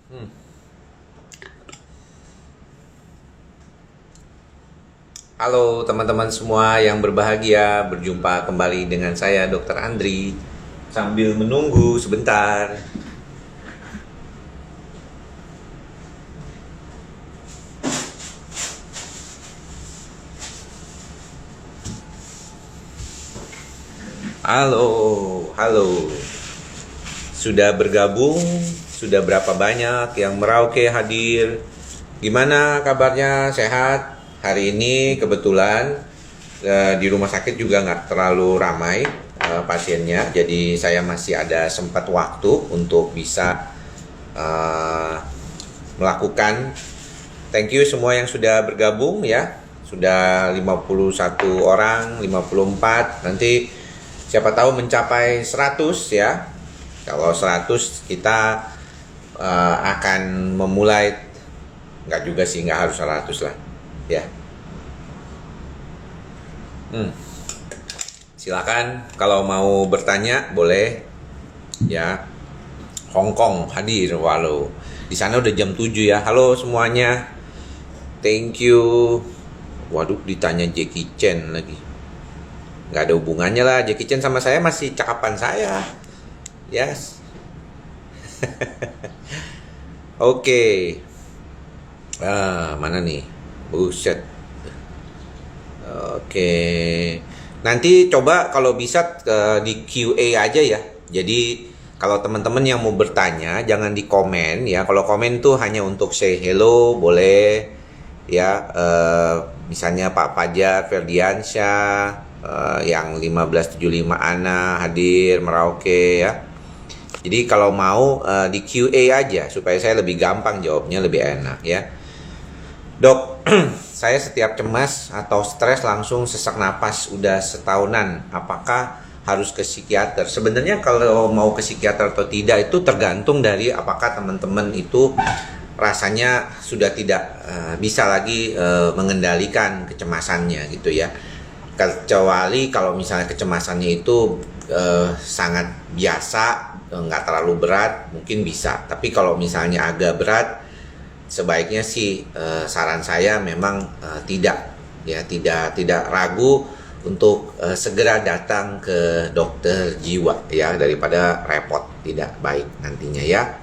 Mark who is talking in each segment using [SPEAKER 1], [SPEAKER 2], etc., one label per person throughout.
[SPEAKER 1] Hmm. Halo teman-teman semua yang berbahagia, berjumpa kembali dengan saya Dr. Andri. Sambil menunggu sebentar. Halo, halo. Sudah bergabung? Sudah berapa banyak yang merauke hadir? Gimana kabarnya? Sehat? Hari ini kebetulan di rumah sakit juga nggak terlalu ramai pasiennya, jadi saya masih ada sempat waktu untuk bisa eh, melakukan. Thank you semua yang sudah bergabung ya. Sudah 51 orang, 54. Nanti siapa tahu mencapai 100 ya. Kalau 100 kita akan memulai, nggak juga sih, nggak harus 100 lah ya. Silakan kalau mau bertanya boleh ya. Hong Kong hadir, walau di sana udah jam 7 ya. Halo semuanya. Thank you. Waduh, ditanya Jackie Chan lagi. Nggak ada hubungannya lah, Jackie Chan sama saya masih cakapan saya. Yes. Oke. Mana nih? Buset. Oke. Nanti coba kalau bisa di QA aja ya. Jadi kalau teman-teman yang mau bertanya jangan di komen ya. Kalau komen tuh hanya untuk say hello boleh ya. Misalnya Pak Fajar Ferdiansyah, yang 1575 Ana hadir Merauke ya. Jadi kalau mau di QA aja supaya saya lebih gampang jawabnya, lebih enak ya. Dok, saya setiap cemas atau stres langsung sesak napas udah setahunan. Apakah harus ke psikiater? Sebenarnya kalau mau ke psikiater atau tidak itu tergantung dari apakah teman-teman itu rasanya sudah tidak bisa lagi mengendalikan kecemasannya gitu ya. Kecuali kalau misalnya kecemasannya itu sangat biasa, nggak terlalu berat, mungkin bisa. Tapi kalau misalnya agak berat, sebaiknya sih saran saya memang tidak ragu untuk segera datang ke dokter jiwa ya, daripada repot tidak baik nantinya ya.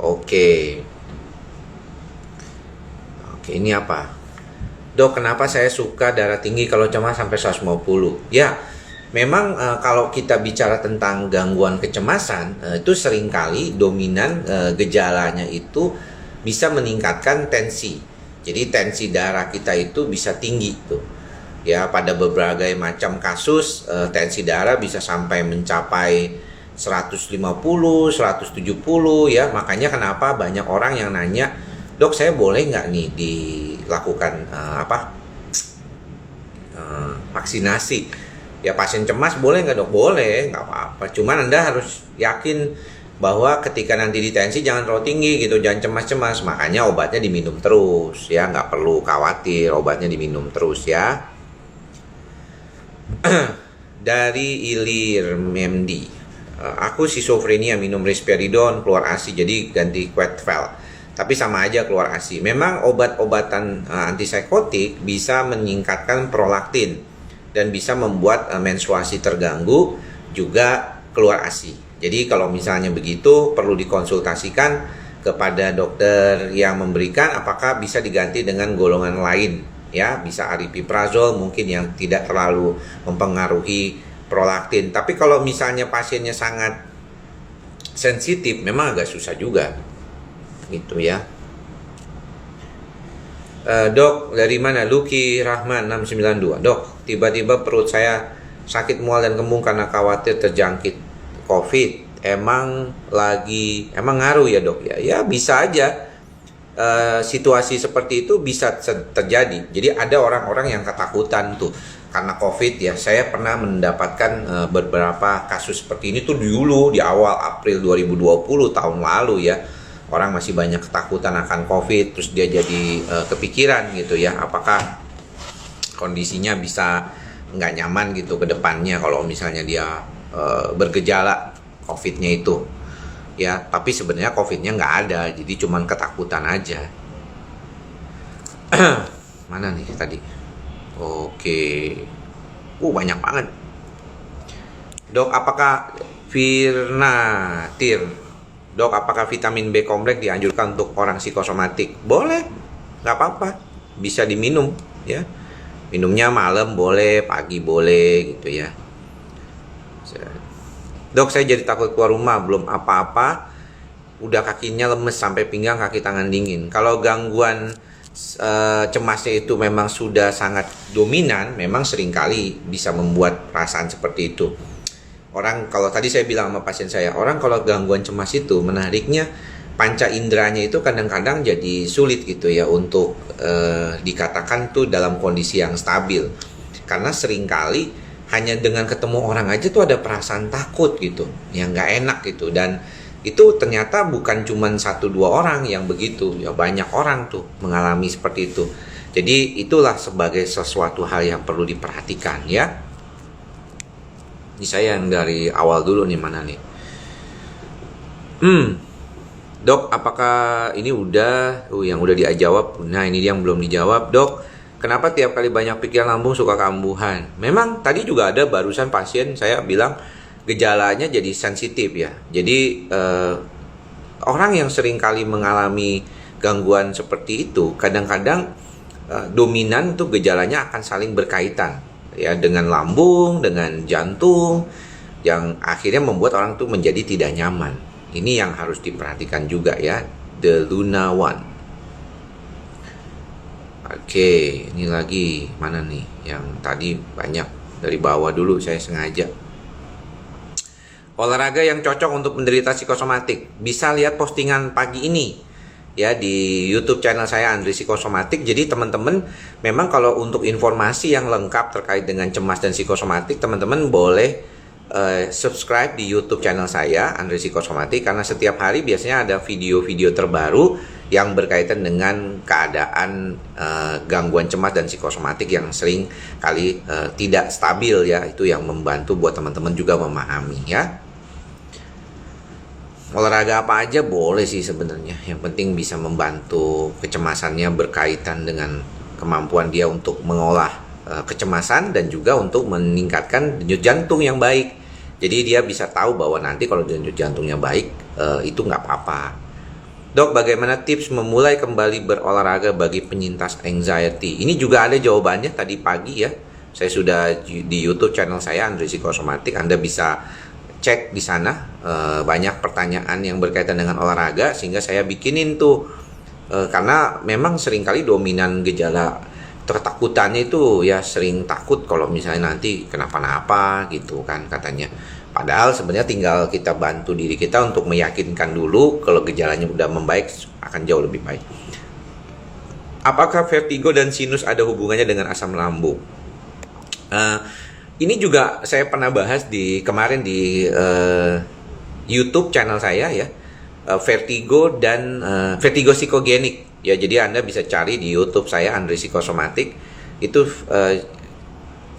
[SPEAKER 1] Oke. Oke, ini apa? Dok, kenapa saya suka darah tinggi kalau cemas sampai 150? Ya, memang kalau kita bicara tentang gangguan kecemasan, itu seringkali dominan gejalanya itu bisa meningkatkan tensi. Jadi tensi darah kita itu bisa tinggi tuh. Ya, pada berbagai macam kasus tensi darah bisa sampai mencapai 150, 170 ya. Makanya kenapa banyak orang yang nanya, "Dok, saya boleh nggak nih dilakukan vaksinasi?" Ya, pasien cemas boleh nggak dok? Boleh, nggak apa-apa. Cuman Anda harus yakin bahwa ketika nanti ditensi jangan terlalu tinggi gitu, jangan cemas-cemas. Makanya obatnya diminum terus ya, nggak perlu khawatir, obatnya diminum terus ya. Dari Ilir Memdi, aku schizophrenia, minum risperidon keluar ASI, jadi ganti Quetvel, tapi sama aja keluar ASI. Memang obat-obatan antipsikotik bisa meningkatkan prolaktin dan bisa membuat menstruasi terganggu, juga keluar ASI. Jadi kalau misalnya begitu perlu dikonsultasikan kepada dokter yang memberikan apakah bisa diganti dengan golongan lain ya, bisa aripiprazol mungkin yang tidak terlalu mempengaruhi prolaktin. Tapi kalau misalnya pasiennya sangat sensitif memang agak susah juga gitu ya. Dok, dari mana? Lucky Rahman 692. Dok, tiba-tiba perut saya sakit mual dan kembung karena khawatir terjangkit COVID. Emang ngaruh ya dok ya? Ya bisa aja. Situasi seperti itu bisa terjadi. Jadi ada orang-orang yang ketakutan tuh karena COVID ya. Saya pernah mendapatkan beberapa kasus seperti ini tuh dulu di awal April 2020 tahun lalu ya. Orang masih banyak ketakutan akan COVID, terus dia jadi kepikiran gitu ya, apakah kondisinya bisa nggak nyaman gitu ke depannya kalau misalnya dia bergejala COVID-nya itu. ya, tapi sebenarnya COVID-nya nggak ada, jadi cuman ketakutan aja. Mana nih tadi? Oke, banyak banget. Dok, apakah Dok, apakah vitamin B kompleks dianjurkan untuk orang psikosomatik? Boleh, nggak apa-apa, bisa diminum ya. Minumnya malam boleh, pagi boleh gitu ya. Dok, saya jadi takut keluar rumah, belum apa-apa, udah kakinya lemes sampai pinggang, kaki tangan dingin. Kalau gangguan cemasnya itu memang sudah sangat dominan, memang seringkali bisa membuat perasaan seperti itu. Orang, kalau tadi saya bilang sama pasien saya, orang kalau gangguan cemas itu menariknya panca inderanya itu kadang-kadang jadi sulit gitu ya untuk dikatakan tuh dalam kondisi yang stabil. Karena seringkali hanya dengan ketemu orang aja tuh ada perasaan takut gitu, yang nggak enak gitu. Dan itu ternyata bukan cuma 1-2 orang yang begitu, ya banyak orang tuh mengalami seperti itu. Jadi itulah sebagai sesuatu hal yang perlu diperhatikan ya. Ini saya yang dari awal dulu nih, mana nih? Dok, apakah ini udah? Yang udah dijawab. Nah, ini dia yang belum dijawab. Dok, kenapa tiap kali banyak pikiran lambung suka kambuhan? Memang tadi juga ada barusan pasien saya bilang gejalanya jadi sensitif ya. Jadi orang yang sering kali mengalami gangguan seperti itu kadang-kadang dominan tuh gejalanya akan saling berkaitan ya, dengan lambung, dengan jantung, yang akhirnya membuat orang tuh menjadi tidak nyaman. Ini yang harus diperhatikan juga ya, the Luna One. Oke, ini lagi mana nih? Yang tadi banyak dari bawah dulu, saya sengaja. Olahraga yang cocok untuk menderita psikosomatik. Bisa lihat postingan pagi ini ya di YouTube channel saya Andri Psikosomatik. Jadi teman-teman memang kalau untuk informasi yang lengkap terkait dengan cemas dan psikosomatik, teman-teman boleh subscribe di YouTube channel saya Andri Psikosomatik, karena setiap hari biasanya ada video-video terbaru yang berkaitan dengan keadaan gangguan cemas dan psikosomatik yang sering kali tidak stabil ya. Itu yang membantu buat teman-teman juga memahami ya. Olahraga apa aja boleh sih sebenarnya. Yang penting bisa membantu kecemasannya berkaitan dengan kemampuan dia untuk mengolah kecemasan dan juga untuk meningkatkan denyut jantung yang baik. Jadi dia bisa tahu bahwa nanti kalau denyut jantungnya baik itu nggak apa-apa. Dok, bagaimana tips memulai kembali berolahraga bagi penyintas anxiety? Ini juga ada jawabannya tadi pagi ya. Saya sudah di YouTube channel saya Andri Psikosomatik. Anda bisa cek di sana, banyak pertanyaan yang berkaitan dengan olahraga sehingga saya bikinin tuh, karena memang seringkali dominan gejala ketakutannya itu ya sering takut kalau misalnya nanti kenapa-napa gitu kan katanya. Padahal sebenarnya tinggal kita bantu diri kita untuk meyakinkan dulu kalau gejalanya udah membaik akan jauh lebih baik. Apakah vertigo dan sinus ada hubungannya dengan asam lambung? Ini juga saya pernah bahas kemarin di YouTube channel saya ya, vertigo dan vertigo psikogenik ya. Jadi Anda bisa cari di YouTube saya Andri Psikosomatik itu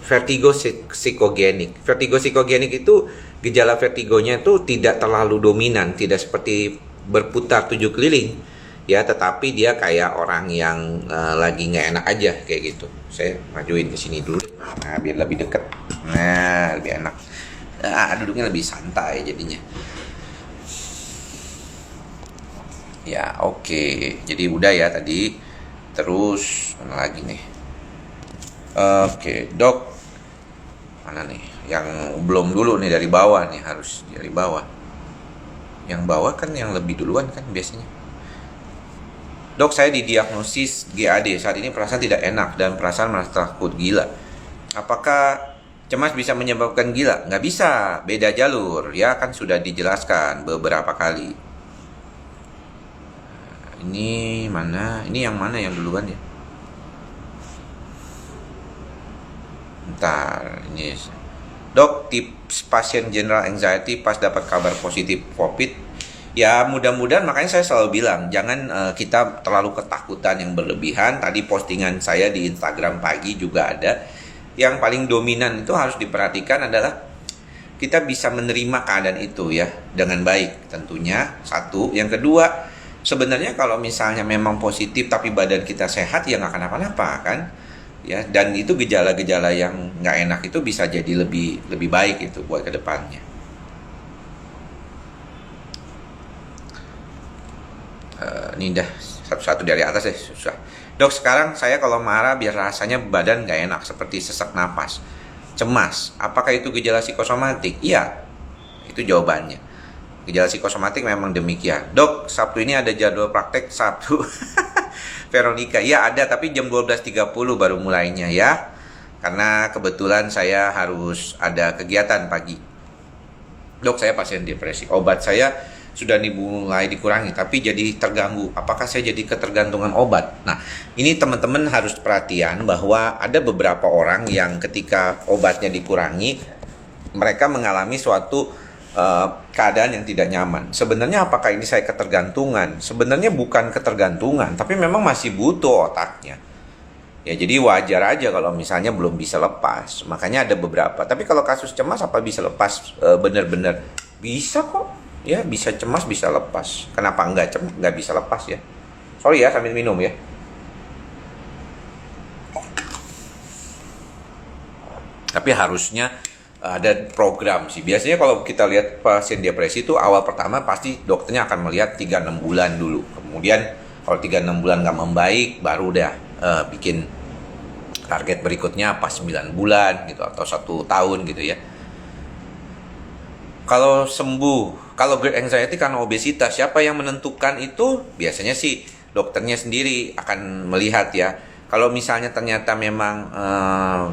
[SPEAKER 1] vertigo psikogenik. Vertigo psikogenik itu gejala vertigonya itu tidak terlalu dominan, tidak seperti berputar 7 keliling ya, tetapi dia kayak orang yang lagi nggak enak aja kayak gitu. Saya majuin ke sini dulu, nah biar lebih dekat, nah lebih enak, duduknya lebih santai jadinya. Ya oke. Jadi udah ya tadi. Terus mana lagi nih? Oke, Dok, mana nih? Yang belum dulu nih, dari bawah nih, harus dari bawah. Yang bawah kan yang lebih duluan kan biasanya. Dok, saya didiagnosis GAD. Saat ini perasaan tidak enak dan perasaan merasa takut gila. Apakah cemas bisa menyebabkan gila? Nggak bisa, beda jalur. Ya kan sudah dijelaskan beberapa kali. Ini mana? Ini yang mana yang duluan ya? Bentar, ini. Dok, tips pasien general anxiety pas dapat kabar positif COVID. Ya mudah-mudahan, makanya saya selalu bilang jangan kita terlalu ketakutan yang berlebihan. Tadi postingan saya di Instagram pagi juga ada. Yang paling dominan itu harus diperhatikan adalah kita bisa menerima keadaan itu ya dengan baik tentunya. Satu, yang kedua, sebenarnya kalau misalnya memang positif tapi badan kita sehat ya nggak kenapa-napa kan, ya. Dan itu gejala-gejala yang nggak enak itu bisa jadi lebih baik itu buat kedepannya. Ini dah satu-satu dari atas ya, susah. Dok, sekarang saya kalau marah biar rasanya badan nggak enak seperti sesak napas, cemas. Apakah itu gejala psikosomatik? Iya, itu jawabannya. Gejala psikosomatik memang demikian. Dok, Sabtu ini ada jadwal praktek Sabtu. Veronica, ya ada, tapi jam 12.30 baru mulainya ya. Karena kebetulan saya harus ada kegiatan pagi. Dok, saya pasien depresi. Obat saya sudah mulai dikurangi, tapi jadi terganggu. Apakah saya jadi ketergantungan obat? Nah, ini teman-teman harus perhatian bahwa ada beberapa orang yang ketika obatnya dikurangi, mereka mengalami suatu keadaan yang tidak nyaman. Sebenarnya apakah ini saya ketergantungan? Sebenarnya bukan ketergantungan, tapi memang masih butuh otaknya. Ya, jadi wajar aja kalau misalnya belum bisa lepas. Makanya ada beberapa. Tapi kalau kasus cemas apa bisa lepas benar-benar? Bisa kok. Ya, bisa cemas, bisa lepas. Kenapa nggak bisa lepas ya? Sorry ya, sambil minum ya. Tapi harusnya ada program sih. Biasanya kalau kita lihat pasien depresi itu awal pertama pasti dokternya akan melihat 3-6 bulan dulu. Kemudian kalau 3-6 bulan nggak membaik, baru udah bikin target berikutnya pas 9 bulan gitu atau 1 tahun gitu ya. Kalau sembuh, kalau great anxiety karena obesitas, siapa yang menentukan itu? Biasanya sih dokternya sendiri akan melihat ya. Kalau misalnya ternyata memang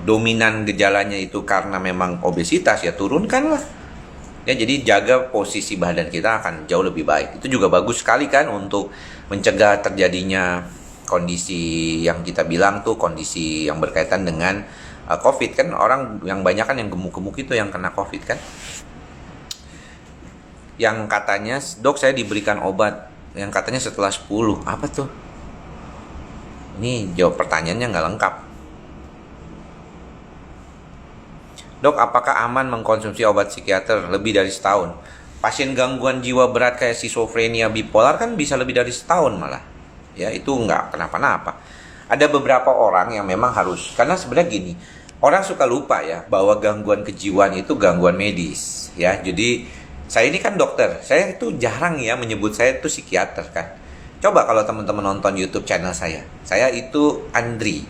[SPEAKER 1] dominan gejalanya itu karena memang obesitas, ya turunkanlah. Ya, jadi jaga posisi badan kita akan jauh lebih baik. Itu juga bagus sekali kan untuk mencegah terjadinya kondisi yang kita bilang tuh kondisi yang berkaitan dengan COVID kan. Orang yang banyak kan yang gemuk-gemuk itu yang kena COVID kan. Yang katanya, dok saya diberikan obat yang katanya setelah 10. Apa tuh? Ini jawab pertanyaannya nggak lengkap. Dok, apakah aman mengkonsumsi obat psikiater lebih dari setahun? Pasien gangguan jiwa berat kayak schizofrenia, bipolar kan bisa lebih dari setahun malah. Ya, itu nggak kenapa-napa. Ada beberapa orang yang memang harus, karena sebenarnya gini, orang suka lupa ya bahwa gangguan kejiwaan itu gangguan medis. Ya, jadi saya ini kan dokter, saya itu jarang ya menyebut saya itu psikiater kan. Coba kalau teman-teman nonton YouTube channel saya itu Andri,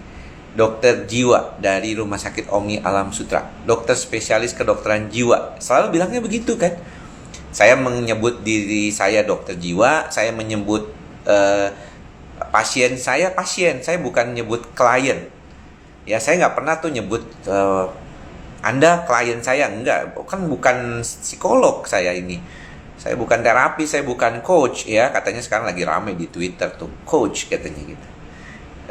[SPEAKER 1] dokter jiwa dari Rumah Sakit Omni Alam Sutra, dokter spesialis kedokteran jiwa. Selalu bilangnya begitu kan. Saya menyebut diri saya dokter jiwa, saya menyebut pasien saya, saya bukan nyebut klien. Ya, saya nggak pernah tuh nyebut Anda klien saya, enggak, bukan psikolog saya ini. Saya bukan terapi, saya bukan coach ya. Katanya sekarang lagi ramai di Twitter tuh, coach katanya gitu.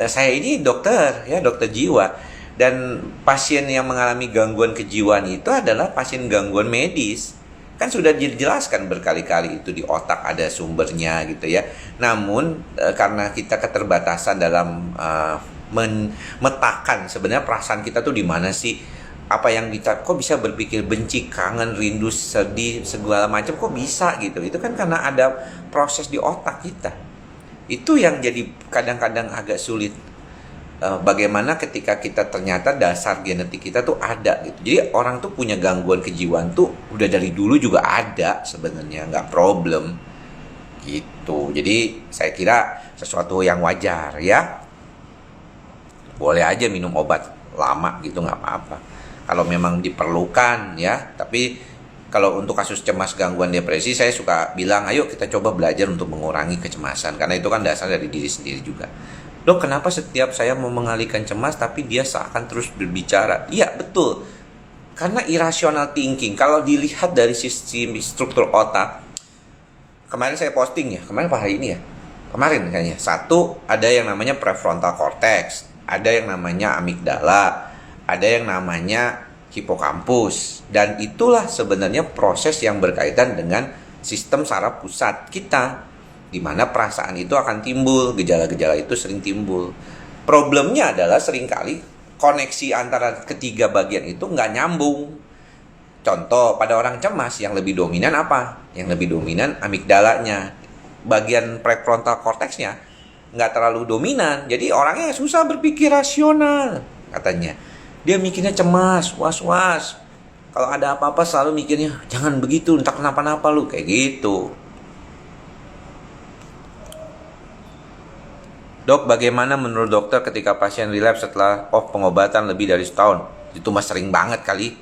[SPEAKER 1] Saya ini dokter ya, dokter jiwa. Dan pasien yang mengalami gangguan kejiwaan itu adalah pasien gangguan medis. Kan sudah dijelaskan berkali-kali itu di otak ada sumbernya gitu ya. Namun karena kita keterbatasan dalam memetakan sebenarnya perasaan kita tuh di mana sih? Apa yang kita kok bisa berpikir benci, kangen, rindu, sedih, segala macam kok bisa gitu. Itu kan karena ada proses di otak kita. Itu yang jadi kadang-kadang agak sulit. Bagaimana ketika kita ternyata dasar genetik kita tuh ada gitu. Jadi orang tuh punya gangguan kejiwaan tuh udah dari dulu juga ada sebenarnya, nggak problem gitu. Jadi saya kira sesuatu yang wajar ya. Boleh aja minum obat lama gitu, nggak apa-apa kalau memang diperlukan ya. Tapi kalau untuk kasus cemas gangguan depresi, saya suka bilang ayo kita coba belajar untuk mengurangi kecemasan, karena itu kan dasar dari diri sendiri juga. Dok, kenapa setiap saya mau mengalihkan cemas tapi dia seakan terus berbicara? Iya, betul, karena irrational thinking. Kalau dilihat dari sisi struktur otak, kemarin saya posting ya, kemarin apa hari ini ya, kemarin kayaknya, satu ada yang namanya prefrontal cortex, ada yang namanya amigdala, ada yang namanya hipokampus. Dan itulah sebenarnya proses yang berkaitan dengan sistem saraf pusat kita, di mana perasaan itu akan timbul, gejala-gejala itu sering timbul. Problemnya adalah seringkali koneksi antara ketiga bagian itu nggak nyambung. Contoh, pada orang cemas yang lebih dominan apa? Yang lebih dominan amigdalanya, bagian prefrontal cortexnya nggak terlalu dominan. Jadi orangnya susah berpikir rasional katanya. Dia mikirnya cemas, was-was. Kalau ada apa-apa selalu mikirnya, jangan begitu, entar kenapa-napa lu, kayak gitu. Dok, bagaimana menurut dokter ketika pasien relapse setelah off pengobatan lebih dari setahun? Itu mah sering banget kali.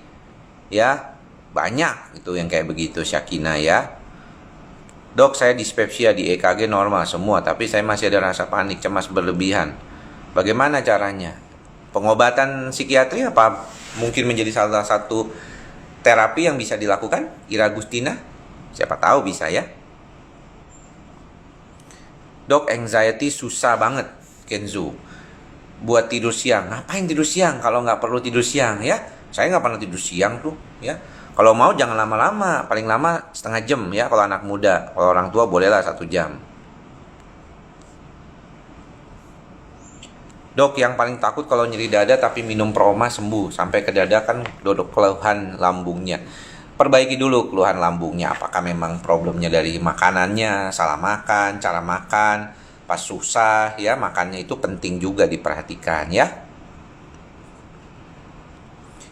[SPEAKER 1] Ya, banyak itu yang kayak begitu, Syakina ya. Dok, saya dispepsia di EKG normal semua, tapi saya masih ada rasa panik, cemas berlebihan. Bagaimana caranya? Pengobatan psikiatri apa mungkin menjadi salah satu terapi yang bisa dilakukan? Ira Agustina? Siapa tahu bisa ya. Dok, anxiety susah banget, Kenzo. Buat tidur siang. Ngapain tidur siang kalau nggak perlu tidur siang ya? Saya nggak pernah tidur siang tuh ya. Kalau mau jangan lama-lama, paling lama setengah jam ya kalau anak muda. Kalau orang tua bolehlah 1 jam. Dok, yang paling takut kalau nyeri dada tapi minum Proma sembuh. Sampai ke dada kan dodok keluhan lambungnya. Perbaiki dulu keluhan lambungnya. Apakah memang problemnya dari makanannya, salah makan, cara makan, pas susah ya, makannya itu penting juga diperhatikan ya.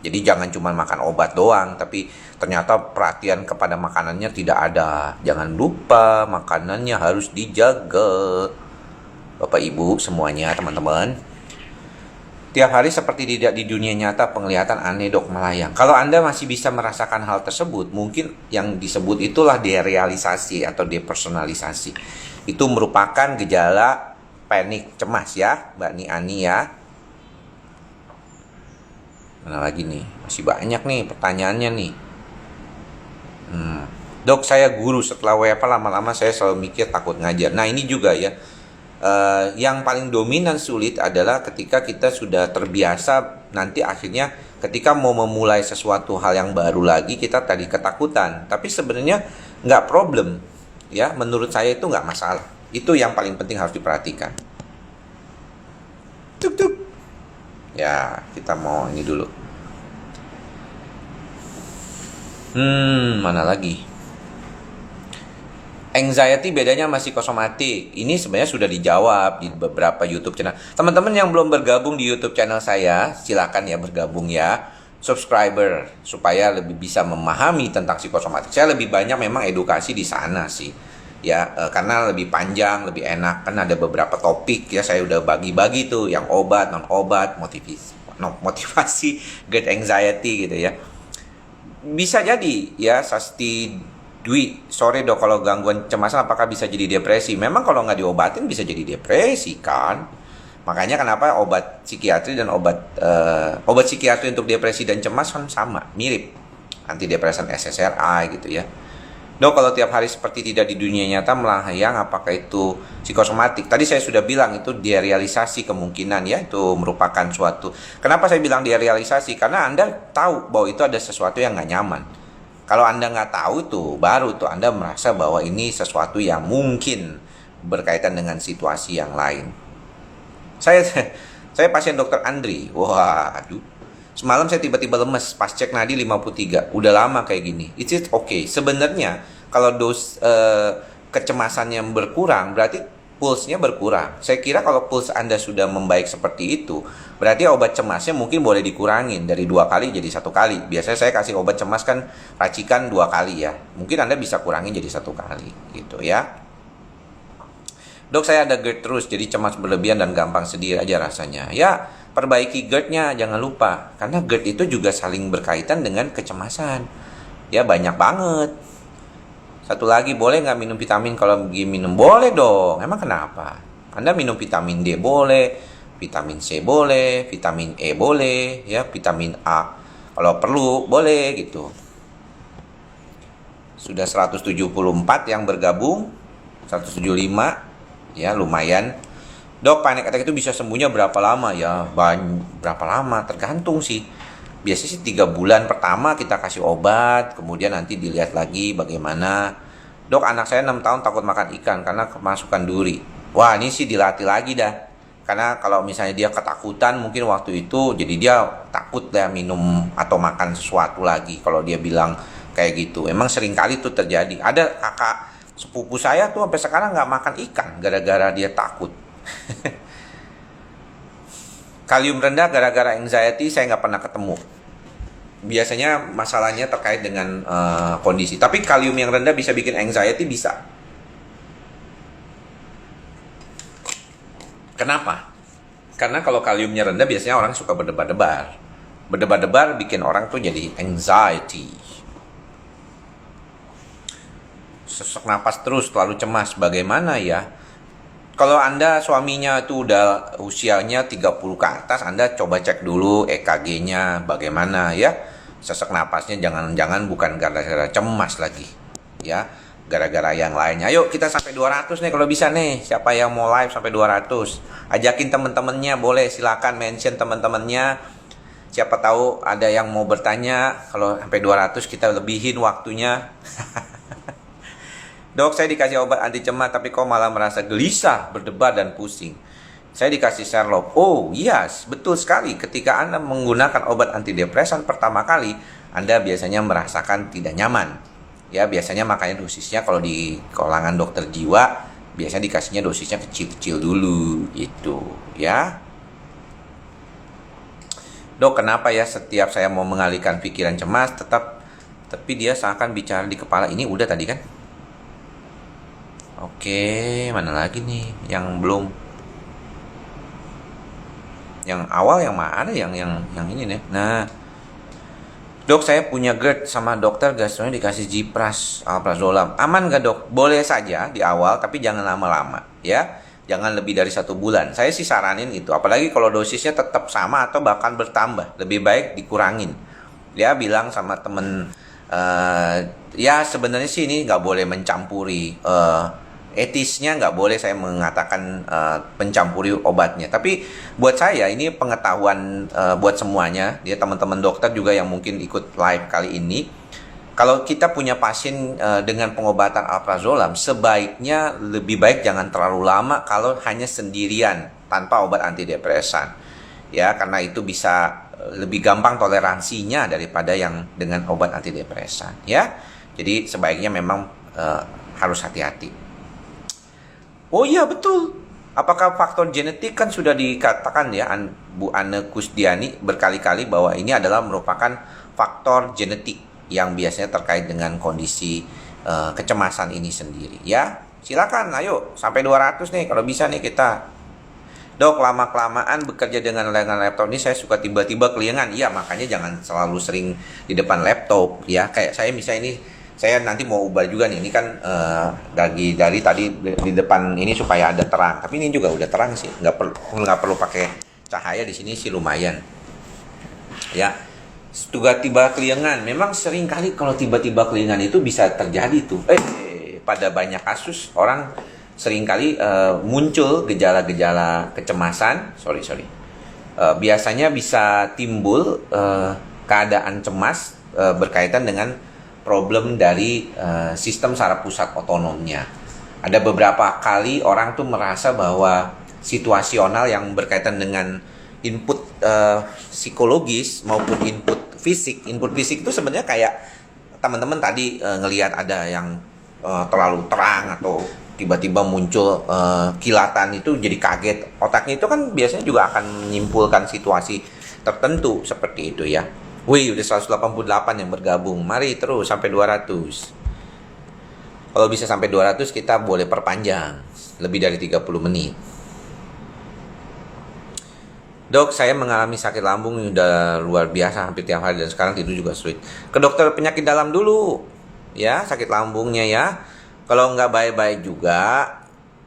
[SPEAKER 1] Jadi jangan cuma makan obat doang, tapi ternyata perhatian kepada makanannya tidak ada. Jangan lupa makanannya harus dijaga. Bapak Ibu semuanya, teman-teman. Tiap hari seperti tidak di dunia nyata, penglihatan aneh dok, melayang. Kalau Anda masih bisa merasakan hal tersebut, mungkin yang disebut itulah derealisasi atau depersonalisasi. Itu merupakan gejala panik cemas ya, Mbak Ani ya. Mana lagi nih? Masih banyak nih pertanyaannya nih. Dok, saya guru, setelah WFH lama-lama saya selalu mikir takut ngajar. Nah ini juga ya. Yang paling dominan sulit adalah ketika kita sudah terbiasa, nanti akhirnya ketika mau memulai sesuatu hal yang baru lagi kita tadi ketakutan, tapi sebenarnya nggak problem ya, menurut saya itu nggak masalah. Itu yang paling penting harus diperhatikan. Tuk tuk ya, kita mau ini dulu. Mana lagi? Anxiety bedanya sama psikosomatik. Ini sebenarnya sudah dijawab di beberapa YouTube channel. Teman-teman yang belum bergabung di YouTube channel saya, silakan ya bergabung ya. Subscriber supaya lebih bisa memahami tentang psikosomatik. Saya lebih banyak memang edukasi di sana sih. Ya, karena lebih panjang, lebih enak. Kan ada beberapa topik ya, saya udah bagi-bagi tuh yang obat, non obat, motivasi, great anxiety gitu ya. Bisa jadi ya, Sasti Dwi, sorry dok, kalau gangguan cemasan apakah bisa jadi depresi? Memang kalau nggak diobatin bisa jadi depresi kan. Makanya kenapa obat psikiatri dan obat psikiatri untuk depresi dan cemas kan sama, mirip. Antidepresan SSRI gitu ya. Dok, kalau tiap hari seperti tidak di dunia nyata melayang, apakah itu psikosomatik? Tadi saya sudah bilang itu derealisasi kemungkinan ya, itu merupakan suatu. Kenapa saya bilang derealisasi? Karena Anda tahu bahwa itu ada sesuatu yang nggak nyaman. Kalau Anda nggak tahu tuh, baru tuh Anda merasa bahwa ini sesuatu yang mungkin berkaitan dengan situasi yang lain. Saya pasien dokter Andri. Wah, aduh. Semalam saya tiba-tiba lemes pas cek nadi 53. Udah lama kayak gini. It's okay. Sebenarnya kalau kecemasannya berkurang, berarti pulsnya berkurang. Saya kira kalau puls Anda sudah membaik seperti itu, berarti obat cemasnya mungkin boleh dikurangin dari 2 kali jadi 1 kali. Biasanya saya kasih obat cemas kan racikan 2 kali ya. Mungkin Anda bisa kurangin jadi 1 kali gitu ya. Dok, saya ada GERD terus, jadi cemas berlebihan dan gampang sedih aja rasanya. Ya, perbaiki GERD-nya, jangan lupa. Karena GERD itu juga saling berkaitan dengan kecemasan. Ya, banyak banget. Satu lagi, boleh nggak minum vitamin kalau minum? Boleh dong. Emang kenapa? Anda minum vitamin D boleh, vitamin C boleh, vitamin E boleh, ya vitamin A. Kalau perlu, boleh gitu. Sudah 174 yang bergabung, 175, ya lumayan. Dok, panic attack itu bisa sembuhnya berapa lama ya? Berapa lama? Tergantung sih. Biasanya sih 3 bulan pertama kita kasih obat, kemudian nanti dilihat lagi bagaimana. Dok, anak saya 6 tahun takut makan ikan karena kemasukan duri. Wah, ini sih dilatih lagi dah. Karena kalau misalnya dia ketakutan mungkin waktu itu, jadi dia takut dia minum atau makan sesuatu lagi kalau dia bilang kayak gitu. Emang sering kali itu terjadi. Ada kakak sepupu saya tuh sampai sekarang nggak makan ikan gara-gara dia takut. Kalium rendah gara-gara anxiety saya nggak pernah ketemu. Biasanya masalahnya terkait dengan kondisi. Tapi kalium yang rendah bisa bikin anxiety, bisa. Kenapa? Karena kalau kaliumnya rendah biasanya orang suka berdebar-debar. Berdebar-debar bikin orang tuh jadi anxiety. Sesak napas terus, terlalu cemas. Bagaimana ya? Kalau Anda suaminya itu udah usianya 30 ke atas, Anda coba cek dulu EKG-nya bagaimana ya. Sesak napasnya jangan-jangan bukan gara-gara cemas lagi. Ya, gara-gara yang lainnya. Ayo kita sampai 200 nih kalau bisa nih. Siapa yang mau live sampai 200? Ajakin teman-temannya, boleh silakan mention teman-temannya. Siapa tahu ada yang mau bertanya. Kalau sampai 200 kita lebihin waktunya. Dok, saya dikasih obat anti cemas tapi kok malah merasa gelisah, berdebar dan pusing. Saya dikasih Sherlock. Oh, yes, betul sekali. Ketika Anda menggunakan obat antidepresan pertama kali, Anda biasanya merasakan tidak nyaman. Ya, biasanya makanya dosisnya kalau di kalangan dokter jiwa, biasanya dikasihnya dosisnya kecil-kecil dulu, gitu, ya. Dok, kenapa ya setiap saya mau mengalihkan pikiran cemas, tapi dia seakan bicara di kepala. Ini udah tadi kan? Oke, mana lagi nih yang belum? Yang awal yang mana? Yang ini nih. Nah, dok, saya punya GERD sama dokter gastronya dikasih Zipras, alprazolam. Aman gak dok? Boleh saja di awal, tapi jangan lama-lama ya. Jangan lebih dari 1 bulan. Saya sih saranin itu. Apalagi kalau dosisnya tetap sama atau bahkan bertambah. Lebih baik dikurangin. Ya, bilang sama temen, ya sebenarnya sih ini gak boleh mencampuri. Etisnya nggak boleh saya mengatakan mencampuri obatnya. Tapi buat saya ini pengetahuan buat semuanya. Dia teman-teman dokter juga yang mungkin ikut live kali ini. Kalau kita punya pasien dengan pengobatan alprazolam, sebaiknya lebih baik jangan terlalu lama kalau hanya sendirian tanpa obat antidepresan. Ya, karena itu bisa lebih gampang toleransinya daripada yang dengan obat antidepresan. Ya, jadi sebaiknya memang harus hati-hati. Oh iya betul. Apakah faktor genetik? Kan sudah dikatakan ya Bu Anne Kusdiani berkali-kali bahwa ini adalah merupakan faktor genetik yang biasanya terkait dengan kondisi kecemasan ini sendiri ya. Silakan ayo sampai 200 nih kalau bisa nih kita. Dok, lama-kelamaan bekerja dengan laptop ini saya suka tiba-tiba keliengan. Iya, makanya jangan selalu sering di depan laptop ya. Kayak saya misalnya ini, saya nanti mau ubah juga nih. Ini kan dari tadi di depan ini supaya ada terang. Tapi ini juga udah terang sih. Nggak perlu pakai cahaya di sini sih lumayan. Ya, tiba-tiba keliengan. Memang sering kali kalau tiba-tiba keliengan itu bisa terjadi tuh. Pada banyak kasus orang sering kali muncul gejala-gejala kecemasan. Biasanya bisa timbul keadaan cemas berkaitan dengan problem dari sistem saraf pusat otonomnya. Ada beberapa kali orang tuh merasa bahwa situasional yang berkaitan dengan input psikologis maupun input fisik. Input fisik itu sebenarnya kayak teman-teman tadi ngelihat ada yang terlalu terang atau tiba-tiba muncul kilatan, itu jadi kaget. Otaknya itu kan biasanya juga akan menyimpulkan situasi tertentu seperti itu ya. Wih, udah 188 yang bergabung. Mari terus sampai 200. Kalau bisa sampai 200 kita boleh perpanjang lebih dari 30 menit. Dok, saya mengalami sakit lambung yang udah luar biasa hampir tiap hari dan sekarang tidur juga sulit. Ke dokter penyakit dalam dulu. Ya, sakit lambungnya ya. Kalau nggak baik-baik juga,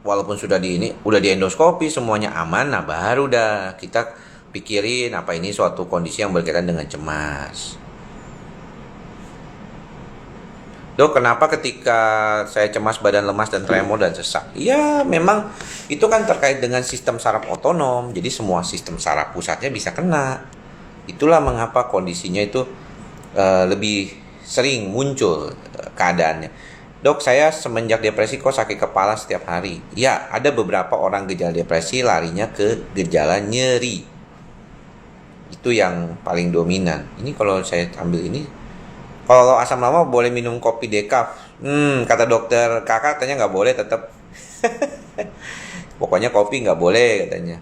[SPEAKER 1] walaupun udah di endoskopi semuanya aman, nah baru dah kita pikirin apa ini suatu kondisi yang berkaitan dengan cemas. Dok, kenapa ketika saya cemas badan lemas dan tremor dan sesak? Ya memang itu kan terkait dengan sistem saraf otonom. Jadi semua sistem saraf pusatnya bisa kena. Itulah mengapa kondisinya itu lebih sering muncul keadaannya. Dok, saya semenjak depresi kok sakit kepala setiap hari. Ya, ada beberapa orang gejala depresi larinya ke gejala nyeri. Itu yang paling dominan. Ini kalau saya ambil ini, kalau asam lambung boleh minum kopi decaf. Kata dokter kakak katanya nggak boleh tetap. Pokoknya kopi nggak boleh katanya.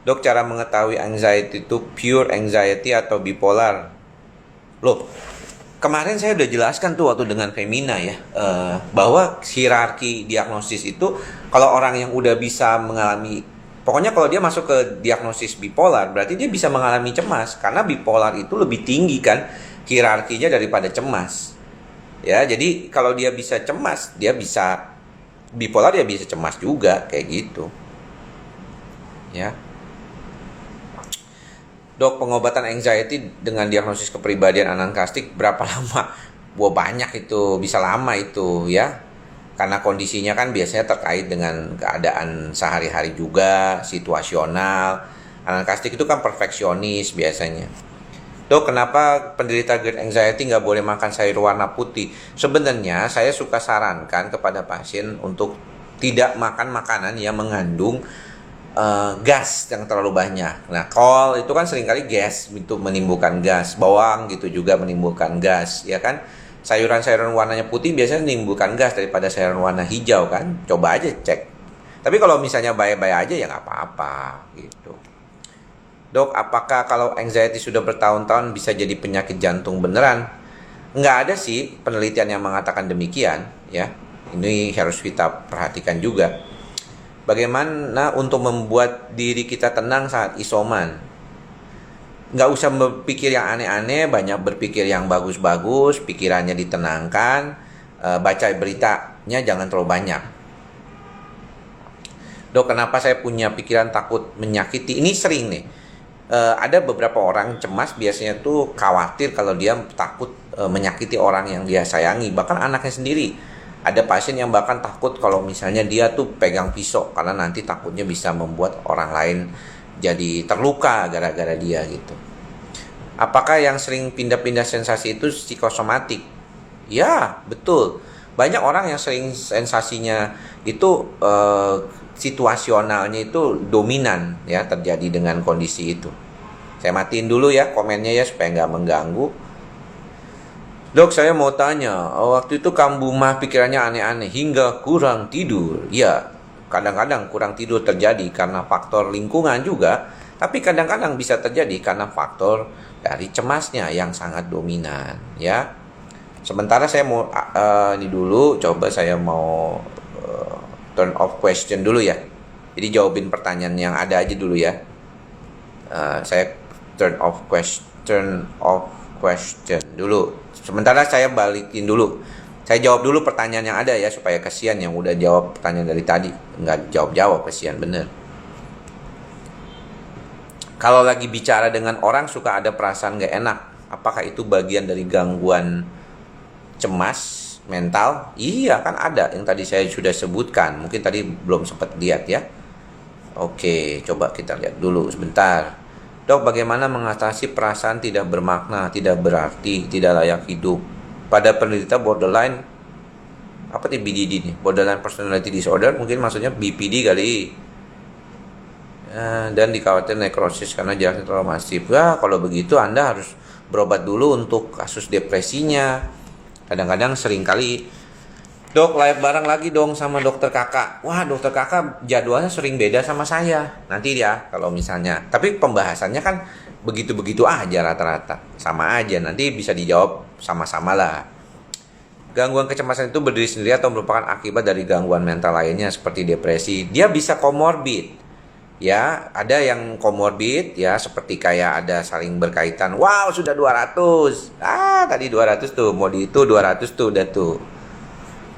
[SPEAKER 1] Dok, cara mengetahui anxiety itu pure anxiety atau bipolar? Loh, kemarin saya udah jelaskan tuh waktu dengan Femina ya, bahwa hierarki diagnosis itu kalau orang yang udah bisa mengalami, pokoknya kalau dia masuk ke diagnosis bipolar berarti dia bisa mengalami cemas, karena bipolar itu lebih tinggi kan hierarkinya daripada cemas. Ya, jadi kalau dia bisa cemas, dia bisa bipolar, dia bisa cemas juga kayak gitu. Ya. Dok, pengobatan anxiety dengan diagnosis kepribadian anankastik berapa lama? Wah, banyak itu, bisa lama itu ya. Karena kondisinya kan biasanya terkait dengan keadaan sehari-hari juga, situasional. Anankastik itu kan perfeksionis biasanya. Dok, kenapa penderita great anxiety nggak boleh makan sayur warna putih? Sebenarnya saya suka sarankan kepada pasien untuk tidak makan makanan yang mengandung gas yang terlalu banyak. Nah, kol itu kan seringkali gas, itu menimbulkan gas. Bawang gitu juga menimbulkan gas, ya kan? Sayuran-sayuran warnanya putih biasanya menimbulkan gas daripada sayuran warna hijau kan? Coba aja cek. Tapi kalau misalnya baik-baik aja ya nggak apa-apa gitu. Dok, apakah kalau anxiety sudah bertahun-tahun bisa jadi penyakit jantung beneran? Nggak ada sih penelitian yang mengatakan demikian, ya. Ini harus kita perhatikan juga. Bagaimana untuk membuat diri kita tenang saat isoman? Nggak usah berpikir yang aneh-aneh, banyak berpikir yang bagus-bagus, pikirannya ditenangkan, baca beritanya jangan terlalu banyak. Dok, kenapa saya punya pikiran takut menyakiti? Ini sering nih. Ada beberapa orang cemas biasanya tuh khawatir kalau dia takut menyakiti orang yang dia sayangi, bahkan anaknya sendiri. Ada pasien yang bahkan takut kalau misalnya dia tuh pegang pisau karena nanti takutnya bisa membuat orang lain jadi terluka gara-gara dia gitu. Apakah yang sering pindah-pindah sensasi itu psikosomatik? Ya, betul. Banyak orang yang sering sensasinya itu situasionalnya itu dominan ya, terjadi dengan kondisi itu. Saya matiin dulu ya komennya ya supaya nggak mengganggu. Dok, saya mau tanya, waktu itu kambuh mah pikirannya aneh-aneh hingga kurang tidur. Ya, kadang-kadang kurang tidur terjadi karena faktor lingkungan juga, tapi kadang-kadang bisa terjadi karena faktor dari cemasnya yang sangat dominan, ya. Sementara saya mau ini dulu, coba saya mau turn off question dulu ya. Jadi jawabin pertanyaan yang ada aja dulu ya. Saya turn off question dulu. Sementara saya balikin dulu. Saya jawab dulu pertanyaan yang ada ya, supaya kasihan yang udah jawab pertanyaan dari tadi. Nggak jawab-jawab, kasihan bener. Kalau lagi bicara dengan orang suka ada perasaan nggak enak. Apakah itu bagian dari gangguan cemas mental? Iya, kan ada yang tadi saya sudah sebutkan. Mungkin tadi belum sempat lihat ya. Oke, coba kita lihat dulu sebentar. Dok, bagaimana mengatasi perasaan tidak bermakna, tidak berarti, tidak layak hidup pada penderita borderline? Apa nih BDD nih? Borderline Personality Disorder, mungkin maksudnya BPD kali. Dan dikhawatir nekrosis karena jaraknya terlalu masif. Ya, kalau begitu Anda harus berobat dulu untuk kasus depresinya. Kadang-kadang seringkali, Dok, live bareng lagi dong sama dokter kakak. Wah, dokter kakak jadwalnya sering beda sama saya. Nanti ya, kalau misalnya. Tapi pembahasannya kan begitu-begitu aja rata-rata. Sama aja, nanti bisa dijawab sama-sama lah. Gangguan kecemasan itu berdiri sendiri atau merupakan akibat dari gangguan mental lainnya seperti depresi. Dia bisa komorbid. Ya, ada yang komorbid ya, seperti kayak ada saling berkaitan. Wow, sudah 200. Tadi 200 tuh, mau di itu 200 tuh udah tuh.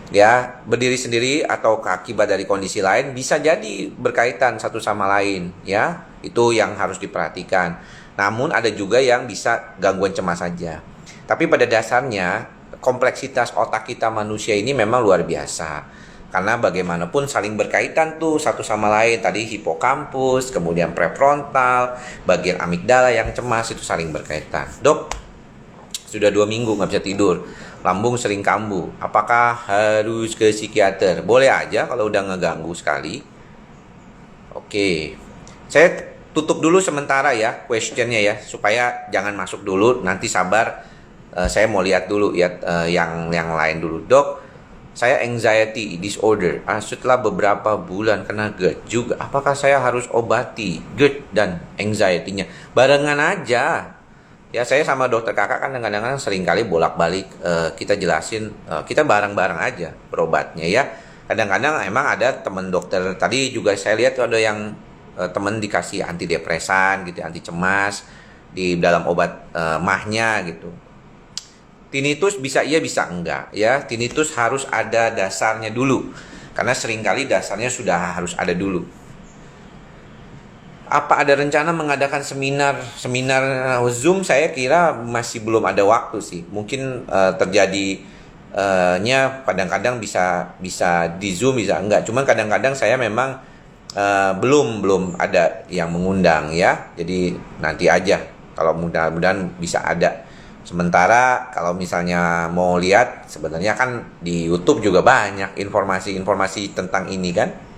[SPEAKER 1] Ya, berdiri sendiri atau akibat dari kondisi lain bisa jadi berkaitan satu sama lain ya. Itu yang harus diperhatikan. Namun ada juga yang bisa gangguan cemas saja. Tapi pada dasarnya kompleksitas otak kita manusia ini memang luar biasa. Karena bagaimanapun saling berkaitan tuh satu sama lain. Tadi hipokampus, kemudian prefrontal, bagian amigdala yang cemas itu saling berkaitan. Dok, sudah 2 minggu nggak bisa tidur. lambung sering kambuh. Apakah harus ke psikiater? Boleh aja kalau udah ngeganggu sekali. Oke, saya tutup dulu sementara ya questionnya ya, supaya jangan masuk dulu. Nanti sabar, saya mau lihat dulu ya yang lain dulu. Dok, saya anxiety disorder. Setelah beberapa bulan kena GERD juga. Apakah saya harus obati GERD dan anxiety-nya? Barengan aja. Ya, saya sama dokter kakak kan kadang-kadang sering kali bolak-balik kita jelasin, kita bareng-bareng aja berobatnya ya. Kadang-kadang emang ada temen dokter, tadi juga saya lihat tuh ada yang temen dikasih antidepresan gitu, anti cemas di dalam obat mahnya gitu. Tinnitus bisa iya bisa enggak ya. Tinnitus harus ada dasarnya dulu, karena seringkali dasarnya sudah harus ada dulu. Apa ada rencana mengadakan seminar Zoom? Saya kira masih belum ada waktu sih. Mungkin terjadinya kadang-kadang bisa di Zoom, bisa enggak. Cuman kadang-kadang saya memang belum ada yang mengundang ya. Jadi nanti aja, kalau mudah-mudahan bisa ada. Sementara kalau misalnya mau lihat, sebenarnya kan di YouTube juga banyak informasi-informasi tentang ini kan.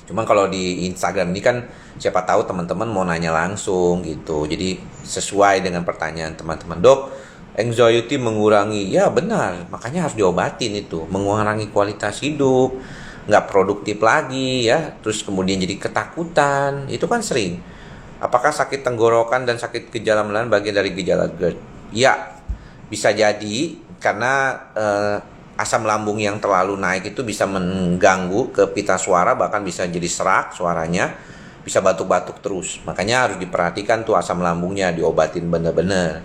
[SPEAKER 1] Cuman kalau di Instagram ini kan siapa tahu teman-teman mau nanya langsung gitu. Jadi sesuai dengan pertanyaan teman-teman. Dok, anxiety mengurangi. Ya benar, makanya harus diobatin itu. Mengurangi kualitas hidup, nggak produktif lagi ya. Terus kemudian jadi ketakutan. Itu kan sering. Apakah sakit tenggorokan dan sakit gejala melan bagian dari gejala GERD? Ya, bisa jadi karena asam lambung yang terlalu naik itu bisa mengganggu ke pita suara, bahkan bisa jadi serak suaranya, bisa batuk-batuk terus. Makanya harus diperhatikan tuh asam lambungnya, diobatin bener-bener.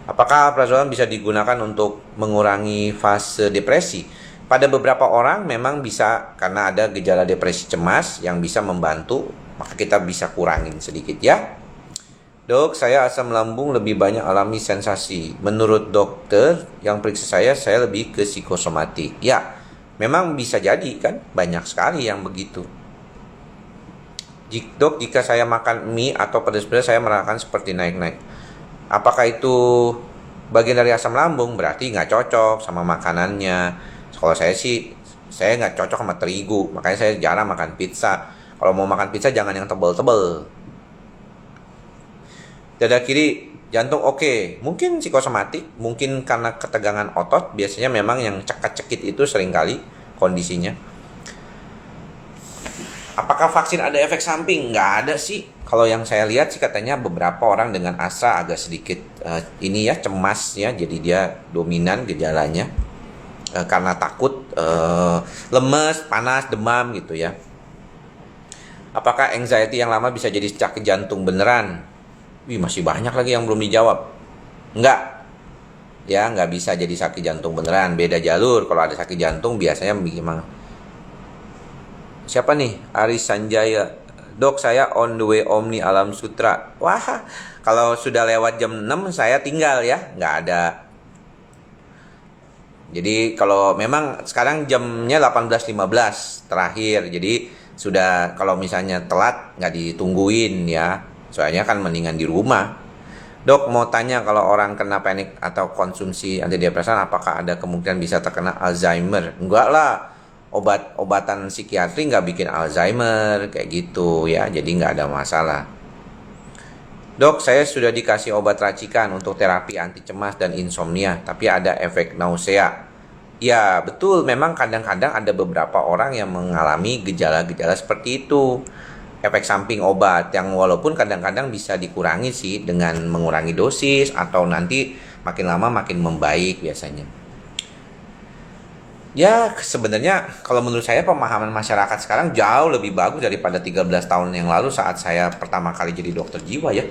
[SPEAKER 1] Apakah prazolam bisa digunakan untuk mengurangi fase depresi? Pada beberapa orang memang bisa, karena ada gejala depresi cemas yang bisa membantu, maka kita bisa kurangin sedikit ya. Dok, saya asam lambung lebih banyak alami sensasi. Menurut dokter yang periksa saya lebih ke psikosomatik. Ya, memang bisa jadi kan, banyak sekali yang begitu. Dok, jika saya makan mie atau pedas-pedas saya merasakan seperti naik-naik. Apakah itu bagian dari asam lambung? Berarti nggak cocok sama makanannya. Kalau saya sih, saya nggak cocok sama terigu. Makanya saya jarang makan pizza. Kalau mau makan pizza jangan yang tebel-tebel. Dada kiri jantung oke. Mungkin psikosomatik, mungkin karena ketegangan otot. Biasanya memang yang cekit-cekit itu seringkali kondisinya. Apakah vaksin ada efek samping? Nggak ada sih. Kalau yang saya lihat sih katanya beberapa orang dengan Astra agak sedikit ini ya, cemas ya. Jadi dia dominan gejalanya karena takut, lemes, panas, demam gitu ya. Apakah anxiety yang lama bisa jadi sakit jantung beneran? Masih banyak lagi yang belum dijawab. Enggak. Ya, nggak bisa jadi sakit jantung beneran. Beda jalur. Kalau ada sakit jantung biasanya gimana? Siapa nih? Aris Sanjaya. Dok, saya on the way Omni Alam Sutra. Wah, kalau sudah lewat jam 6 saya tinggal ya. Nggak ada. Jadi kalau memang sekarang jamnya 18.15 terakhir. Jadi sudah, kalau misalnya telat nggak ditungguin ya. Soalnya kan mendingan di rumah. Dok, mau tanya, kalau orang kena panik atau konsumsi antidepresan apakah ada kemungkinan bisa terkena Alzheimer? Enggak lah. Obatan psikiatri nggak bikin Alzheimer kayak gitu ya. Jadi nggak ada masalah. Dok, saya sudah dikasih obat racikan untuk terapi anti cemas dan insomnia, tapi ada efek nausea. Ya, betul. Memang kadang-kadang ada beberapa orang yang mengalami gejala-gejala seperti itu. Efek samping obat yang walaupun kadang-kadang bisa dikurangi sih dengan mengurangi dosis, atau nanti makin lama makin membaik biasanya. Ya, sebenarnya kalau menurut saya pemahaman masyarakat sekarang jauh lebih bagus daripada 13 tahun yang lalu saat saya pertama kali jadi dokter jiwa ya.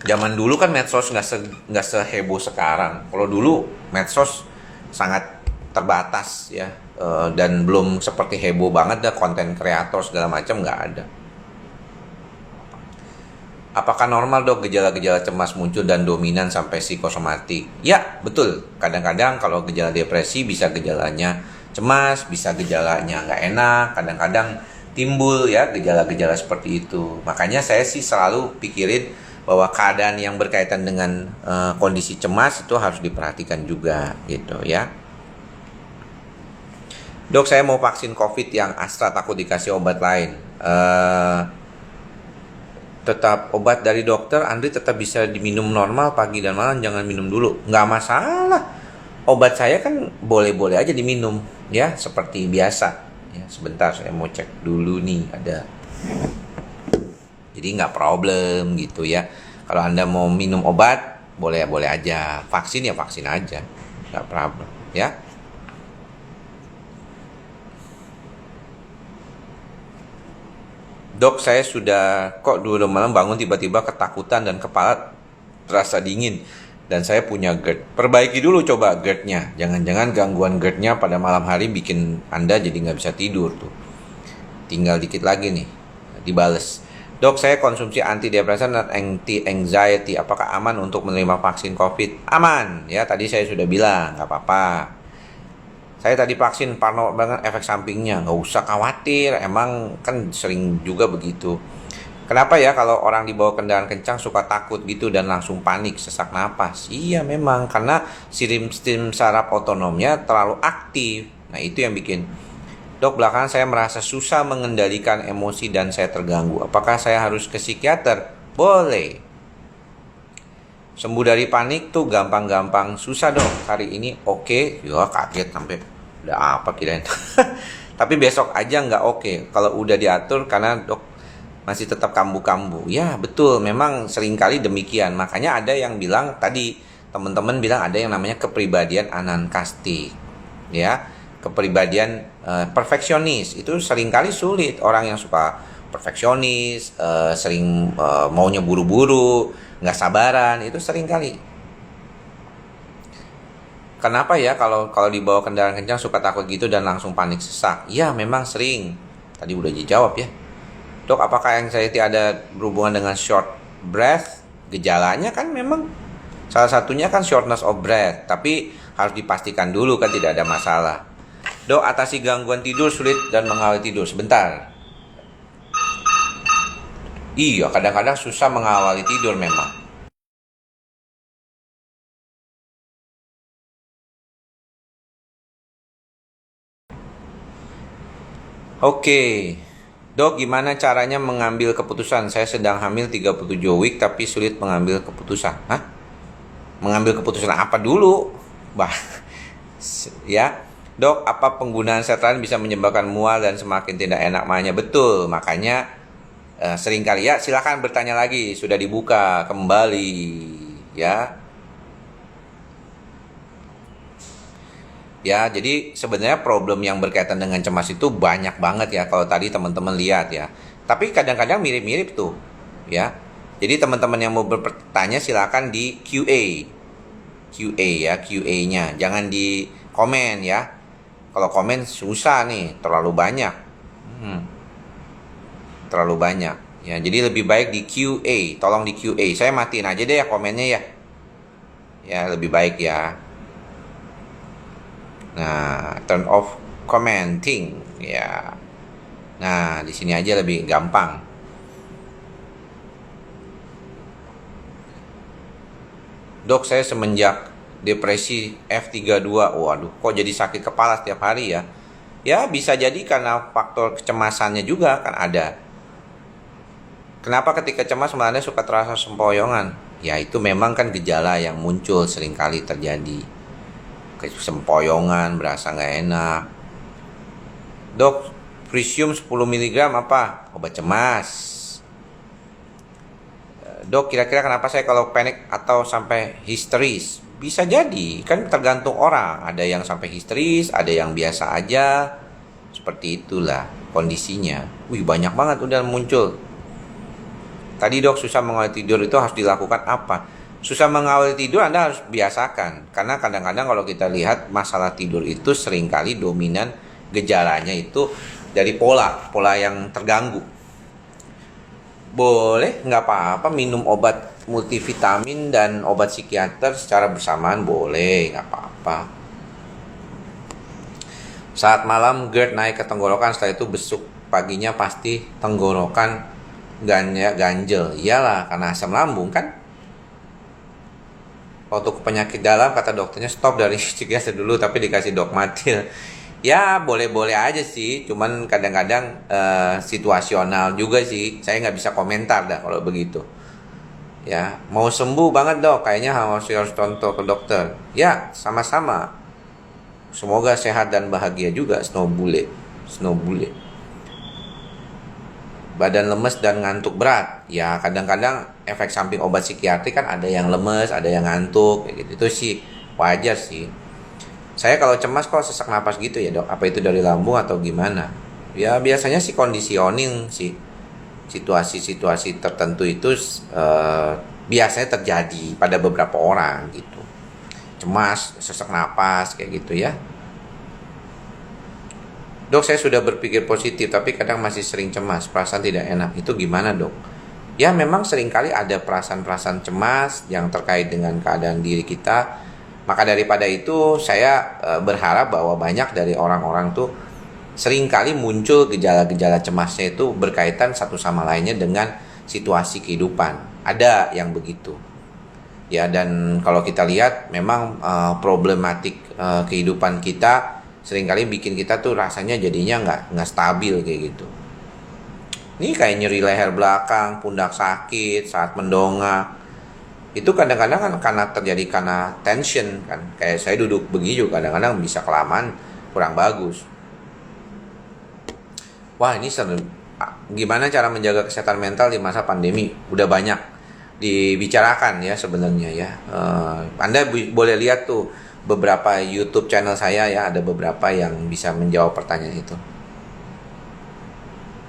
[SPEAKER 1] Zaman dulu kan medsos nggak seheboh sekarang. Kalau dulu medsos sangat terbatas ya, dan belum seperti heboh banget dah, konten kreator segala macam nggak ada. Apakah normal dok gejala-gejala cemas muncul dan dominan sampai psikosomatik? Ya, betul. Kadang-kadang kalau gejala depresi bisa gejalanya cemas, bisa gejalanya nggak enak, kadang-kadang timbul ya gejala-gejala seperti itu. Makanya saya sih selalu pikirin bahwa keadaan yang berkaitan dengan kondisi cemas itu harus diperhatikan juga gitu ya. Dok, saya mau vaksin COVID yang Astra, takut dikasih obat lain. Tetap obat dari dokter, Andri tetap bisa diminum normal pagi dan malam, jangan minum dulu. Nggak masalah. Obat saya kan boleh-boleh aja diminum ya, seperti biasa. Ya, sebentar saya mau cek dulu nih ada. Jadi nggak problem gitu ya. Kalau Anda mau minum obat, boleh-boleh aja. Vaksin ya vaksin aja. Nggak problem ya. Dok, saya sudah kok dulu malam bangun tiba-tiba ketakutan dan kepala terasa dingin. Dan saya punya GERD. Perbaiki dulu coba GERD-nya. Jangan-jangan gangguan GERD-nya pada malam hari bikin Anda jadi nggak bisa tidur tuh. Tinggal dikit lagi nih, dibales. Dok, saya konsumsi antidepresan dan anti-anxiety. Apakah aman untuk menerima vaksin COVID? Aman, ya tadi saya sudah bilang, nggak apa-apa. Saya tadi vaksin, parno banget efek sampingnya. Nggak usah khawatir, emang kan sering juga begitu. Kenapa ya kalau orang dibawa kendaraan kencang suka takut gitu dan langsung panik, sesak napas? Iya memang, karena sistem saraf otonomnya terlalu aktif. Nah itu yang bikin. Dok, belakangan saya merasa susah mengendalikan emosi dan saya terganggu. Apakah saya harus ke psikiater? Boleh. Sembuh dari panik tuh gampang-gampang. Susah dong hari ini. Oke. Ya kaget sampai udah apa kirain. Tapi besok aja nggak oke. Kalau udah diatur karena dok masih tetap kambuh-kambuh. Ya betul, memang seringkali demikian. Makanya ada yang bilang tadi, teman-teman bilang ada yang namanya kepribadian anankastik. Ya. Kepribadian perfeksionis itu seringkali sulit. Orang yang suka perfeksionis, sering maunya buru-buru, nggak sabaran, itu seringkali. Kenapa ya kalau dibawa kendaraan kencang suka takut gitu dan langsung panik sesak? Ya memang sering. Tadi udah dijawab ya. Dok, apakah anxiety ada berhubungan dengan short breath? Gejalanya kan memang salah satunya kan shortness of breath, tapi harus dipastikan dulu kan tidak ada masalah. Dok, atasi gangguan tidur sulit dan mengawali tidur. Sebentar. Iya, kadang-kadang susah mengawali tidur memang. Oke. Dok, gimana caranya mengambil keputusan? Saya sedang hamil 37 week tapi sulit mengambil keputusan. Hah? Mengambil keputusan apa dulu? Bah. Ya. Dok, apa penggunaan sertraline bisa menyebabkan mual dan semakin tidak enak mahnya? Betul, makanya seringkali ya silakan bertanya lagi, sudah dibuka kembali ya. Ya, jadi sebenarnya problem yang berkaitan dengan cemas itu banyak banget ya kalau tadi teman-teman lihat ya. Tapi kadang-kadang mirip-mirip tuh ya. Jadi teman-teman yang mau bertanya silakan di QA. QA ya, QA-nya. Jangan di komen ya. Kalau komen susah nih, terlalu banyak. Terlalu banyak. Ya, jadi lebih baik di QA, tolong di QA. Saya matiin aja deh ya komennya ya. Ya, lebih baik ya. Nah, turn off commenting ya. Nah, di sini aja lebih gampang. Dok, saya semenjak depresi F32, waduh, kok jadi sakit kepala setiap hari ya? Ya, bisa jadi karena faktor kecemasannya juga kan ada. Kenapa ketika cemas Anda suka terasa sempoyongan? Ya, itu memang kan gejala yang muncul seringkali terjadi. Sempoyongan, berasa nggak enak. Dok, Frisium 10 mg apa? Obat cemas. Dok, kira-kira kenapa saya kalau panik atau sampai histeris? Bisa jadi, kan tergantung orang. Ada yang sampai histeris, ada yang biasa aja. Seperti itulah kondisinya. Wih, banyak banget udah muncul. Tadi dok, susah mengawali tidur itu harus dilakukan apa? Susah mengawali tidur Anda harus biasakan. Karena kadang-kadang kalau kita lihat masalah tidur itu seringkali dominan gejalanya itu dari pola yang terganggu. Boleh, nggak apa-apa minum obat multivitamin dan obat psikiater secara bersamaan, boleh, nggak apa-apa. Saat malam GERD naik ke tenggorokan, setelah itu besuk paginya pasti tenggorokan ganjel, iyalah karena asam lambung kan. Untuk penyakit dalam kata dokternya stop dari psikiater dulu tapi dikasih dogmatil. Ya boleh-boleh aja sih, cuman kadang-kadang situasional juga sih. Saya nggak bisa komentar dah kalau begitu. Ya mau sembuh banget dok, kayaknya harus contoh ke dokter. Ya sama-sama. Semoga sehat dan bahagia juga Snow Bule. Badan lemes dan ngantuk berat. Ya kadang-kadang efek samping obat psikiatri kan ada yang lemes, ada yang ngantuk kayak gitu. Itu sih wajar sih. Saya kalau cemas kok sesak napas gitu ya dok. Apa itu dari lambung atau gimana? Ya biasanya sih conditioning sih. Situasi-situasi tertentu itu biasanya terjadi pada beberapa orang gitu. Cemas, sesak napas kayak gitu ya. Dok, saya sudah berpikir positif, tapi kadang masih sering cemas, perasaan tidak enak. Itu gimana, dok? Ya, memang seringkali ada perasaan-perasaan cemas yang terkait dengan keadaan diri kita. Maka daripada itu, saya berharap bahwa banyak dari orang-orang tuh seringkali muncul gejala-gejala cemasnya itu berkaitan satu sama lainnya dengan situasi kehidupan. Ada yang begitu. Ya, dan kalau kita lihat memang problematik kehidupan kita seringkali bikin kita tuh rasanya jadinya nggak stabil kayak gitu. Ini kayak nyeri leher belakang, pundak sakit saat mendongak. Itu kadang-kadang kan karena tension kan. Kayak saya duduk begini juga kadang-kadang bisa kelamaan kurang bagus. Wah ini gimana cara menjaga kesehatan mental di masa pandemi? Udah banyak dibicarakan ya sebenarnya ya. Anda boleh lihat tuh beberapa YouTube channel saya ya, ada beberapa yang bisa menjawab pertanyaan itu.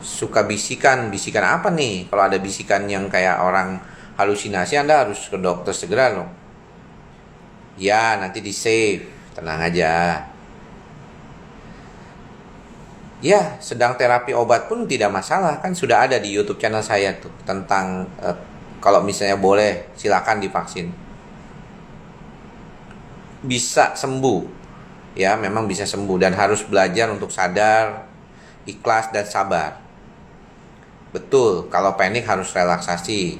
[SPEAKER 1] Suka bisikan apa nih? Kalau ada bisikan yang kayak orang halusinasi, Anda harus ke dokter segera loh. Ya, nanti di save, tenang aja. Ya, sedang terapi obat pun tidak masalah, kan sudah ada di YouTube channel saya tuh tentang kalau misalnya boleh silakan divaksin. Bisa sembuh ya, memang bisa sembuh dan harus belajar untuk sadar, ikhlas dan sabar. Betul, kalau panik harus relaksasi.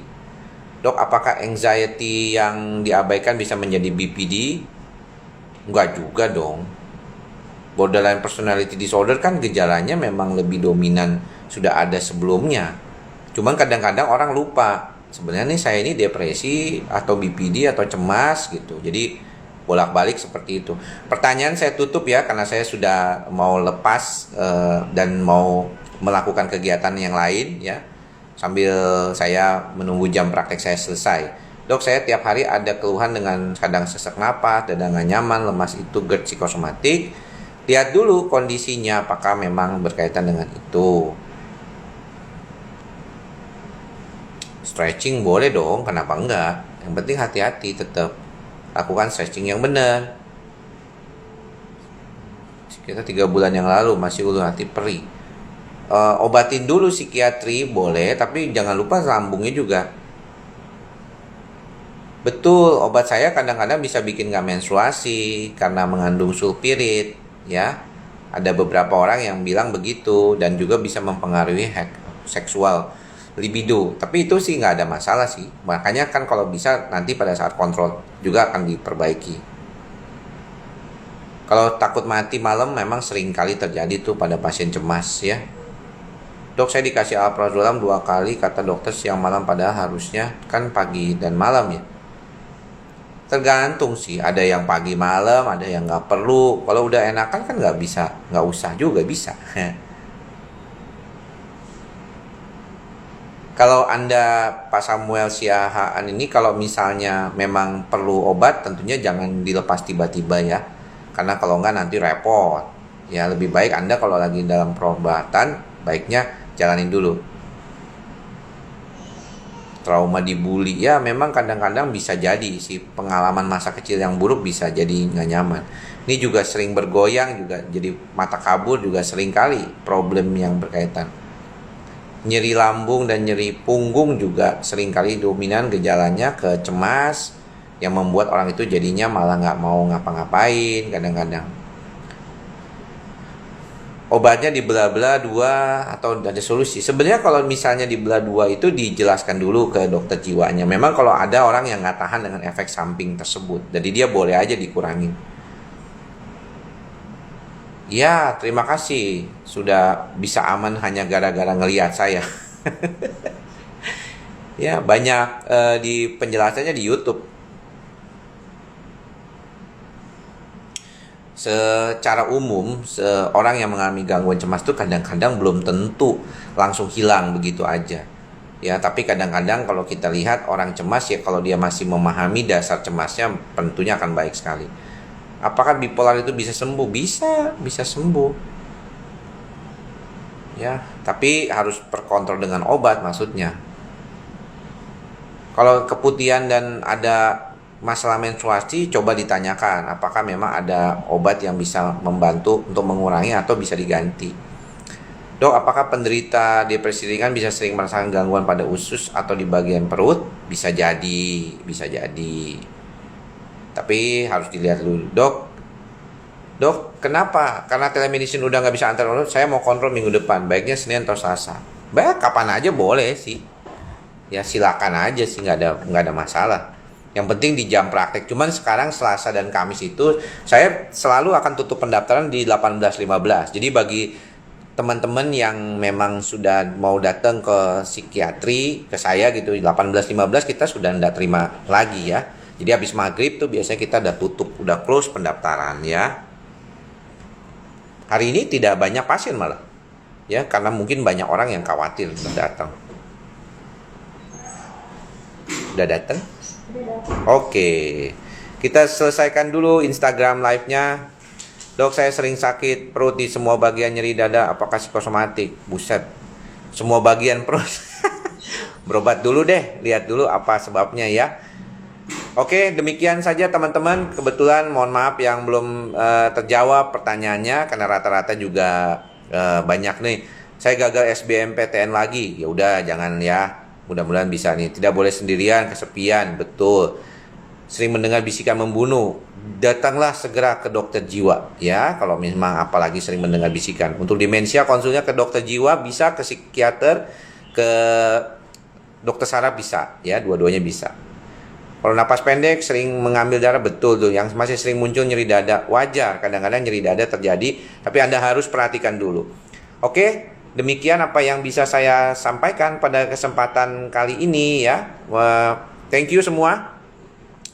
[SPEAKER 1] Dok, apakah anxiety yang diabaikan bisa menjadi BPD? Enggak juga dong. Borderline personality disorder kan gejalanya memang lebih dominan sudah ada sebelumnya. Cuman kadang-kadang orang lupa sebenarnya nih saya ini depresi atau BPD atau cemas gitu. Jadi bolak-balik seperti itu. Pertanyaan saya tutup ya karena saya sudah mau lepas dan mau melakukan kegiatan yang lain ya. Sambil saya menunggu jam praktek saya selesai. Dok, saya tiap hari ada keluhan dengan kadang sesak napas, dada nggak nyaman, lemas itu GERD psikosomatik. Lihat dulu kondisinya apakah memang berkaitan dengan itu. Stretching boleh dong, kenapa enggak? Yang penting hati-hati tetap. Lakukan stretching yang benar. Kita 3 bulan yang lalu masih ulu hati perih. Obatin dulu psikiatri boleh, tapi jangan lupa lambungnya juga. Betul, obat saya kadang-kadang bisa bikin gak menstruasi karena mengandung sulfirit ya. Ada beberapa orang yang bilang begitu dan juga bisa mempengaruhi seksual libido. Tapi itu sih nggak ada masalah sih. Makanya kan kalau bisa nanti pada saat kontrol juga akan diperbaiki. Kalau takut mati malam memang sering kali terjadi tuh pada pasien cemas ya. Dok, saya dikasih alprazolam 2 kali, kata dokter siang malam, padahal harusnya kan pagi dan malam ya. Tergantung sih, ada yang pagi malam, ada yang nggak perlu. Kalau udah enakan kan nggak usah juga bisa. Kalau Anda Pak Samuel Siahaan ini kalau misalnya memang perlu obat tentunya jangan dilepas tiba-tiba ya. Karena kalau enggak nanti repot. Ya lebih baik Anda kalau lagi dalam pengobatan baiknya jalanin dulu. Trauma dibully ya memang kadang-kadang bisa jadi sih, pengalaman masa kecil yang buruk bisa jadi nggak nyaman. Ini juga sering bergoyang juga jadi mata kabur juga sering kali problem yang berkaitan. Nyeri lambung dan nyeri punggung juga seringkali dominan gejalanya ke cemas yang membuat orang itu jadinya malah nggak mau ngapa-ngapain kadang-kadang. obatnya dibelah-belah dua atau ada solusi. Sebenarnya kalau misalnya dibelah dua itu dijelaskan dulu ke dokter jiwanya. Memang kalau ada orang yang nggak tahan dengan efek samping tersebut, jadi dia boleh aja dikurangin. Ya, terima kasih sudah bisa aman hanya gara-gara ngelihat saya. Ya, banyak di penjelasannya di YouTube. Secara umum, seorang yang mengalami gangguan cemas itu kadang-kadang belum tentu langsung hilang begitu aja. Ya, tapi kadang-kadang kalau kita lihat orang cemas ya kalau dia masih memahami dasar cemasnya tentunya akan baik sekali. Apakah bipolar itu bisa sembuh? Bisa sembuh. Ya, tapi harus terkontrol dengan obat maksudnya. Kalau keputihan dan ada masalah menstruasi, coba ditanyakan apakah memang ada obat yang bisa membantu untuk mengurangi atau bisa diganti. Dok, apakah penderita depresi ringan bisa sering merasakan gangguan pada usus atau di bagian perut? Bisa jadi. Tapi harus dilihat dulu. Dok, kenapa? Karena telemedicine udah nggak bisa antar urut, saya mau kontrol minggu depan. Baiknya Senin atau Selasa. Baik, kapan aja boleh sih. Ya silakan aja sih, nggak ada masalah. Yang penting di jam praktek. Cuman sekarang Selasa dan Kamis itu saya selalu akan tutup pendaftaran di 18.15. Jadi bagi teman-teman yang memang sudah mau datang ke psikiatri, ke saya gitu, 18.15 kita sudah tidak terima lagi ya. Jadi habis maghrib tuh biasanya kita udah tutup, udah close pendaftaran ya. Hari ini tidak banyak pasien malah. Ya, karena mungkin banyak orang yang khawatir datang. Udah datang? Oke, kita selesaikan dulu Instagram live-nya. Dok, saya sering sakit perut di semua bagian, nyeri dada, apakah psikosomatik? Buset, semua bagian perut. Berobat dulu deh, lihat dulu apa sebabnya ya. Oke, demikian saja teman-teman. Kebetulan mohon maaf yang belum terjawab pertanyaannya karena rata-rata juga banyak nih. Saya gagal SBMPTN lagi. Ya udah, jangan ya. Mudah-mudahan bisa nih. Tidak boleh sendirian, kesepian, betul. Sering mendengar bisikan membunuh, datanglah segera ke dokter jiwa ya. Kalau memang apalagi sering mendengar bisikan. Untuk demensia konsulnya ke dokter jiwa, bisa ke psikiater, ke dokter saraf bisa ya, dua-duanya bisa. Kalau napas pendek, sering mengambil darah, betul tuh. Yang masih sering muncul nyeri dada, wajar. Kadang-kadang nyeri dada terjadi, tapi Anda harus perhatikan dulu. Oke. Demikian apa yang bisa saya sampaikan pada kesempatan kali ini ya. Thank you semua.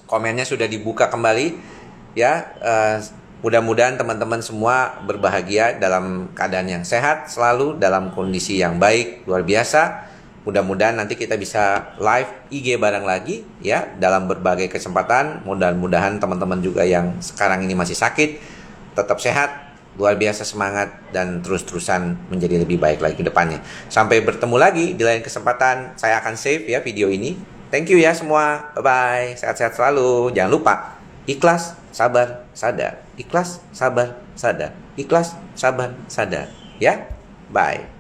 [SPEAKER 1] Komennya sudah dibuka kembali ya. Mudah-mudahan teman-teman semua berbahagia dalam keadaan yang sehat, selalu dalam kondisi yang baik, luar biasa. Mudah-mudahan nanti kita bisa live IG bareng lagi ya dalam berbagai kesempatan. Mudah-mudahan teman-teman juga yang sekarang ini masih sakit tetap sehat. Luar biasa semangat dan terus-terusan menjadi lebih baik lagi ke depannya. Sampai bertemu lagi di lain kesempatan. Saya akan save ya video ini. Thank you ya semua. Bye-bye. Sehat-sehat selalu. Jangan lupa ikhlas, sabar, sadar. Ikhlas, sabar, sadar. Ikhlas, sabar, sadar. Ya. Bye.